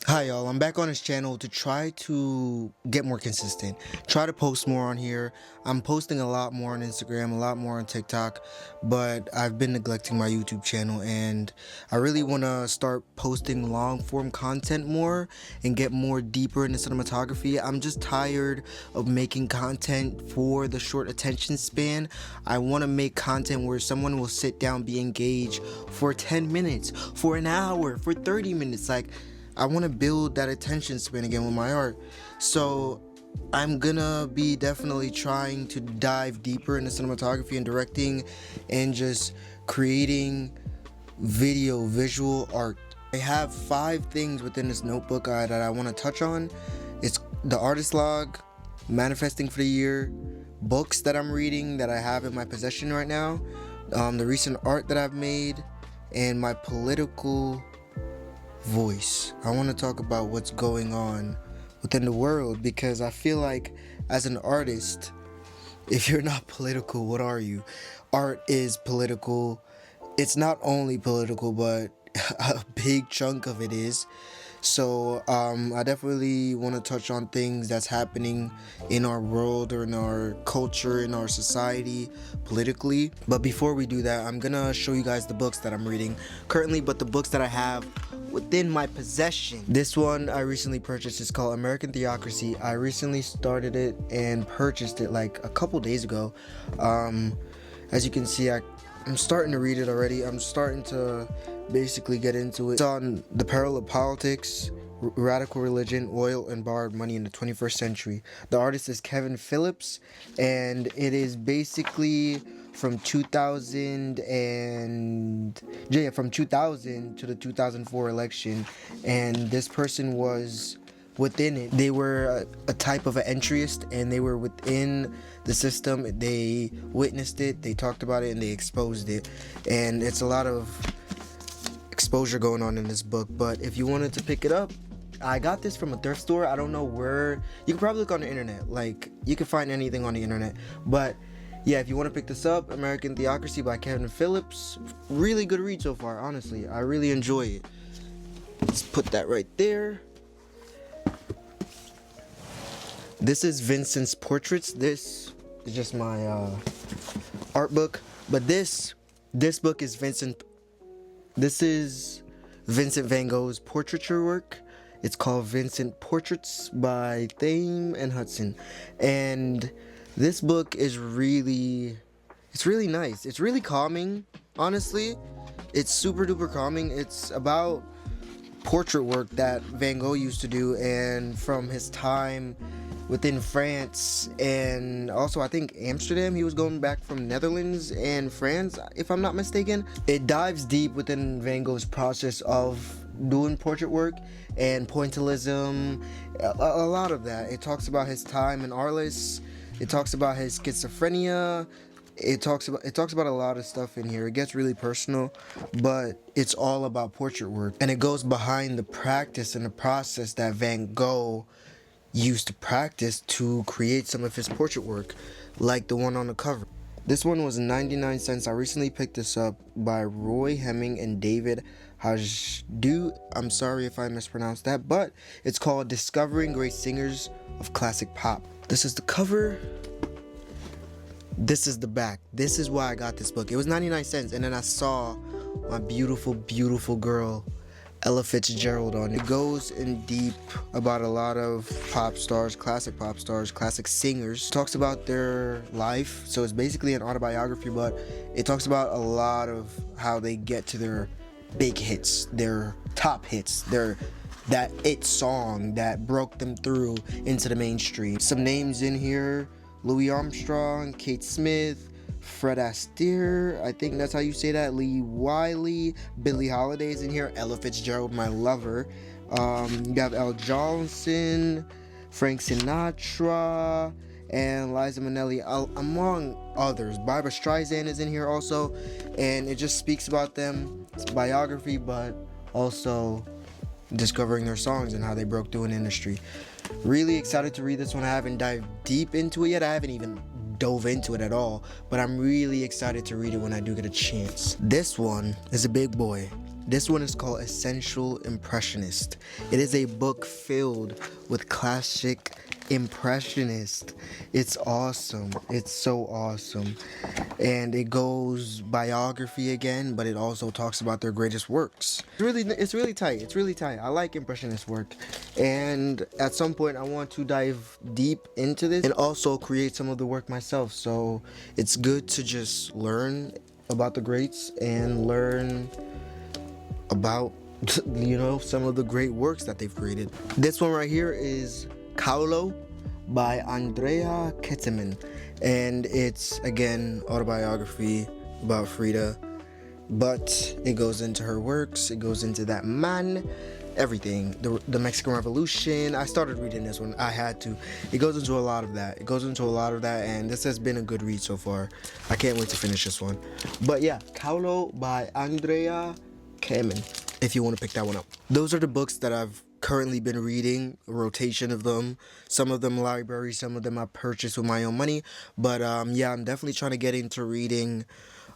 Hi y'all, I'm back on this channel to try to get more consistent. Try to post more on here. I'm posting a lot more on Instagram, a lot more on TikTok, but I've been neglecting my YouTube channel and I really want to start posting long form content more and get more deeper into cinematography. I'm just tired of making content for the short attention span. I want to make content where someone will sit down, be engaged for 10 minutes, for an hour, for 30 minutes. I want to build that attention span again with my art. So I'm gonna be definitely trying to dive deeper into cinematography and directing and just creating visual art. I have 5 things within this notebook that I want to touch on. It's the artist log, manifesting for the year, books that I'm reading that I have in my possession right now, the recent art that I've made, and my political voice. I want to talk about what's going on within the world, because I feel like as an artist, if you're not political, what are you? Art is political. It's not only political, but a big chunk of it is. So I definitely want to touch on things that's happening in our world or in our culture, in our society, politically. But before we do that, I'm gonna show you guys the books that I'm reading currently, but the books that I have within my possession. This one I recently purchased. It's called American Theocracy. I recently started it and purchased it like a couple days ago. As you can see, I'm starting to read it already. I'm starting to basically get into it. It's on the peril of politics, radical religion, oil, and borrowed money in the 21st century. The artist is Kevin Phillips, and it is basically from 2000 to the 2004 election, and this person was within it. They were a type of an entryist, and they were within the system. They witnessed it, they talked about it, and they exposed it. And it's a lot of exposure going on in this book. But if you wanted to pick it up, I got this from a thrift store. I don't know where. You can probably look on the internet. Like, you can find anything on the internet. But yeah, if you want to pick this up, American Theocracy by Kevin Phillips. Really good read so far, honestly. I really enjoy it. Let's put that right there. This is Vincent's Portraits. This is just my art book. But this book is This is Vincent van Gogh's portraiture work. It's called Vincent Portraits by Thame and Hudson. And this book is really nice. It's really calming, honestly. It's super duper calming. It's about portrait work that Van Gogh used to do, and from his time within France, and also I think Amsterdam. He was going back from Netherlands and France, if I'm not mistaken. It dives deep within Van Gogh's process of doing portrait work and pointillism, a lot of that. It talks about his time in Arles. It talks about his schizophrenia. It talks about a lot of stuff in here. It gets really personal, but it's all about portrait work, and it goes behind the practice and the process that Van Gogh used to practice to create some of his portrait work, like the one on the cover. This one was 99 cents. I recently picked this up by Roy Hemming and David Hajdu. I'm sorry if I mispronounced that, but it's called Discovering Great Singers of Classic Pop. This is the cover. This is the back. This is why I got this book. It was 99 cents, and then I saw my beautiful, beautiful girl, Ella Fitzgerald, on it. It goes in deep about a lot of pop stars, classic singers. It talks about their life, so it's basically an autobiography, but it talks about a lot of how they get to their big hits, their top hits, that it song that broke them through into the mainstream. Some names in here: Louis Armstrong, Kate Smith, Fred Astaire, I think that's how you say that, Lee Wiley, Billie Holiday's in here, Ella Fitzgerald, my lover. You have Al Jolson, Frank Sinatra, and Liza Minnelli, among others. Barbra Streisand is in here also, and it just speaks about them. It's a biography, but also discovering their songs and how they broke through an industry. Really excited to read this one. I haven't dived deep into it yet. I haven't even dove into it at all, but I'm really excited to read it when I do get a chance. This one is a big boy. This one is called Essential Impressionist. It is a book filled with classic impressionist. It's awesome. It's so awesome. And it goes biography again, but it also talks about their greatest works. It's really tight. It's really tight. I like impressionist work. And at some point I want to dive deep into this and also create some of the work myself. So it's good to just learn about the greats and learn about some of the great works that they've created. This one right here is Kaulo by Andrea Kettemann, and it's again autobiography about Frida, but it goes into her works, it goes into that man, everything, the Mexican Revolution. I started reading this one, I had to. It goes into a lot of that, and this has been a good read so far. I can't wait to finish this one. But yeah, Kaulo by Andrea Kettemann, if you want to pick that one up. Those are the books that I've currently been reading, a rotation of them. Some of them library, some of them I purchased with my own money. But yeah, I'm definitely trying to get into reading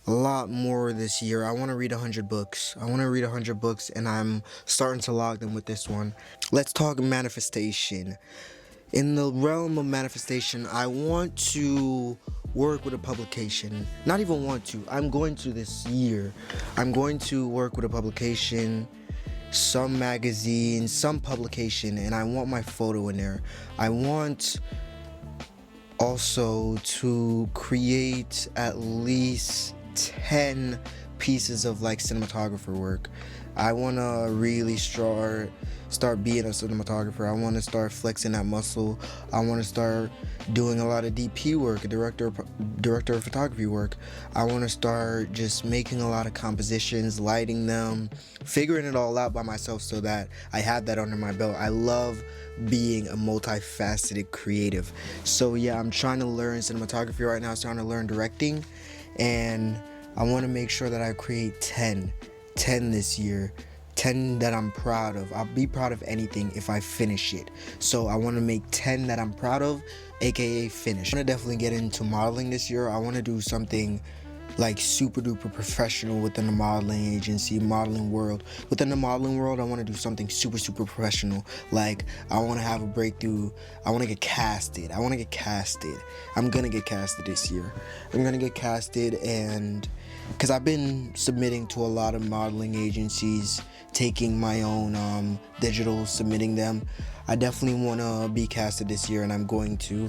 a lot more this year. I want to read 100 books. And I'm starting to log them with this one. Let's talk manifestation. In the realm of manifestation, I want to work with a publication. Not even want to, I'm going to this year. I'm going to work with a publication, some magazine, some publication, and I want my photo in there. I want also to create at least 10 pieces of like cinematographer work. I want to really start being a cinematographer. I want to start flexing that muscle. I want to start doing a lot of DP work, director of photography work. I want to start just making a lot of compositions, lighting them, figuring it all out by myself so that I have that under my belt. I love being a multifaceted creative. So yeah, I'm trying to learn cinematography right now, starting to learn directing, and I want to make sure that I create 10 this year. 10 that I'm proud of. I'll be proud of anything if I finish it. So I want to make 10 that I'm proud of, aka finish. I want to definitely get into modeling this year. I want to do something like super duper professional within the modeling agency, modeling world. Within the modeling world, I want to do something super professional. Like, I want to have a breakthrough. I want to get casted. I'm gonna get casted this year. And because I've been submitting to a lot of modeling agencies, taking my own digital, submitting them. I definitely want to be casted this year, and I'm going to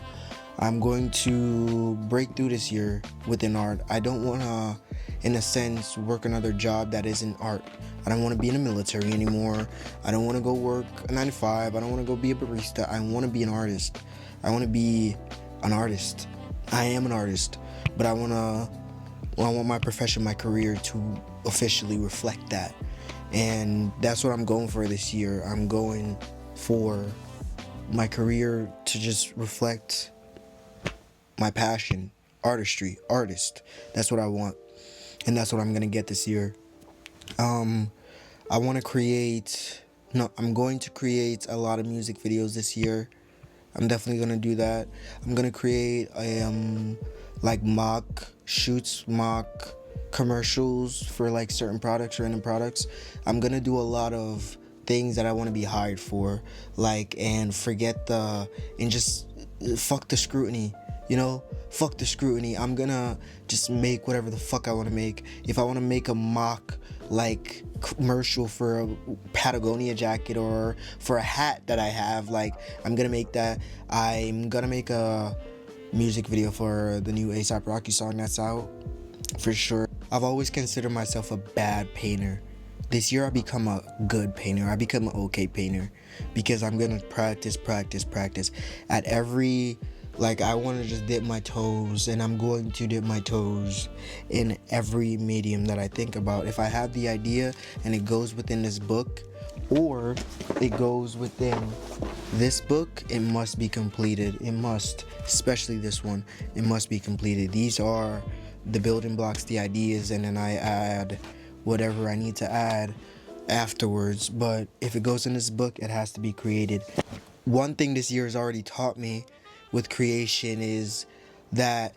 break through this year within art. I don't want to, in a sense, work another job that isn't art. I don't want to be in the military anymore. I don't want to go work a 9 to 5. I don't want to go be a barista. I want to be an artist. I want to be an artist. I am an artist, but I want my profession, my career to officially reflect that. And that's what I'm going for this year. I'm going for my career to just reflect my passion, artist. That's what I want. And that's what I'm going to get this year. I'm going to create a lot of music videos this year. I'm definitely going to do that. I'm going to create like mock shoots, mock commercials for like certain products, random products. I'm going to do a lot of things that I want to be hired for, and just fuck the scrutiny. Fuck the scrutiny. I'm gonna just make whatever the fuck I want to make. If I want to make a mock commercial for a Patagonia jacket or for a hat that I have, I'm gonna make that. I'm gonna make a music video for the new A$AP Rocky song that's out, for sure. I've always considered myself a bad painter. This year I become a good painter. I become an okay painter because I'm gonna practice at every, I want to just dip my toes, and I'm going to dip my toes in every medium that I think about. If I have the idea and it goes within this book, or it goes within this book, it must be completed. It must, especially this one, it must be completed. These are the building blocks, the ideas, and then I add whatever I need to add afterwards. But if it goes in this book, it has to be created. One thing this year has already taught me with creation is that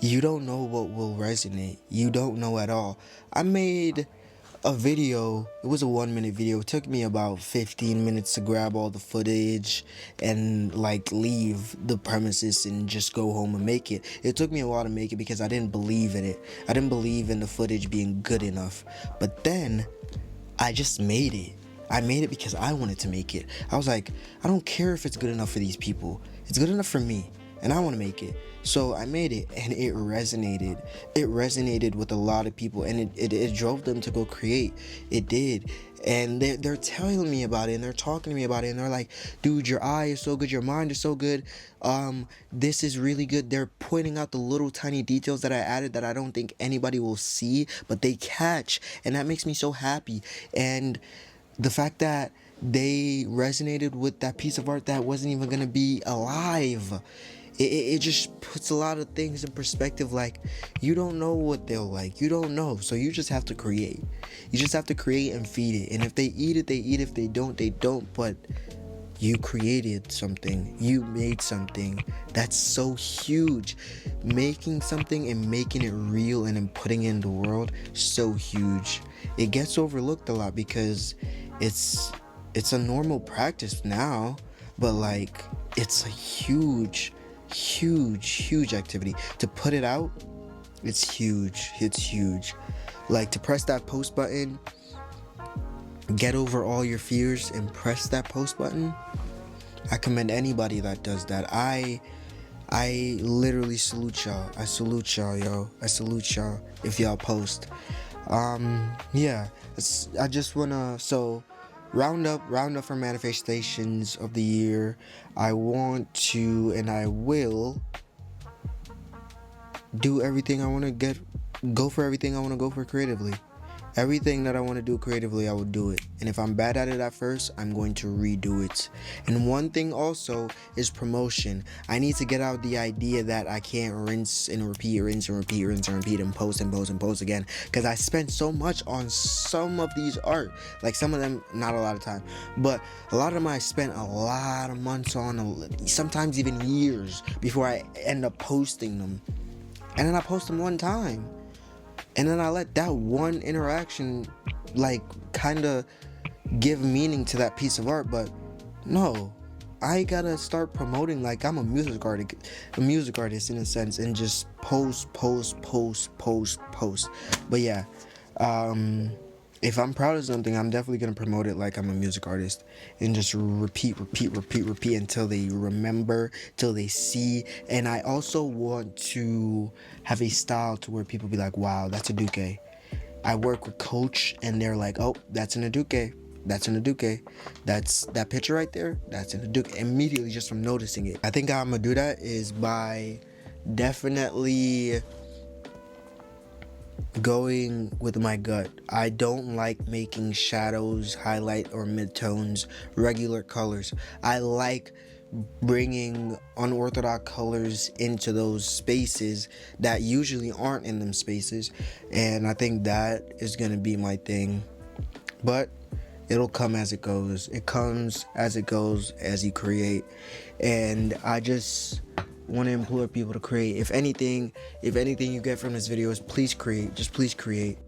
you don't know what will resonate. You don't know at all. I made a video. It was a 1 minute video. It took me about 15 minutes to grab all the footage and like leave the premises and just go home and make it. It took me a while to make it because I didn't believe in it. I didn't believe in the footage being good enough. But then I just made it. I made it because I wanted to make it. I was like, I don't care if it's good enough for these people. It's good enough for me, and I want to make it. So I made it, and it resonated. It resonated with a lot of people, and it drove them to go create. It did. And they're telling me about it, and they're talking to me about it, and they're like, dude, your eye is so good, your mind is so good. This is really good. They're pointing out the little tiny details that I added that I don't think anybody will see, but they catch, and that makes me so happy. And the fact that they resonated with that piece of art that wasn't even gonna be alive, it just puts a lot of things in perspective. Like, you don't know what they'll like, you don't know, so you just have to create. You just have to create and feed it, and if they eat it, they eat. If they don't, they don't. But you created something, you made something. That's so huge. Making something and making it real and then putting it in the world, so huge. It gets overlooked a lot because it's a normal practice now, but like, it's a huge activity. To put it out, it's huge. Like, to press that post button, get over all your fears and press that post button, I commend anybody that does that. I literally salute y'all. I salute y'all, yo. I salute y'all if y'all post. Yeah, I just wanna, so round up for manifestations of the year. I want to, and I will do everything I want to go for everything I want to go for creatively. Everything that I want to do creatively, I will do it. And if I'm bad at it at first, I'm going to redo it. And one thing also is promotion. I need to get out the idea that I can't rinse and repeat and post again. Because I spent so much on some of these art. Like, some of them, not a lot of time. But a lot of them I spent a lot of months on, sometimes even years, before I end up posting them. And then I post them one time. And then I let that one interaction, like, kind of give meaning to that piece of art. But no, I gotta start promoting like I'm a music artist in a sense, and just post. But yeah, if I'm proud of something, I'm definitely gonna promote it like I'm a music artist, and just repeat until they remember, till they see. And I also want to have a style to where people be like, wow, that's a Duque. I work with Coach, and they're like, oh, that's an Duque. That's that picture right there, that's an Duque, immediately, just from noticing it. I think how I'm gonna do that is by definitely going with my gut. I don't like making shadows, highlight, or midtones regular colors. I like bringing unorthodox colors into those spaces that usually aren't in them spaces, and I think that is gonna be my thing. But it'll come as it goes. It comes as it goes, as you create. And I just want to implore people to create. If anything you get from this video is please create. Just please create.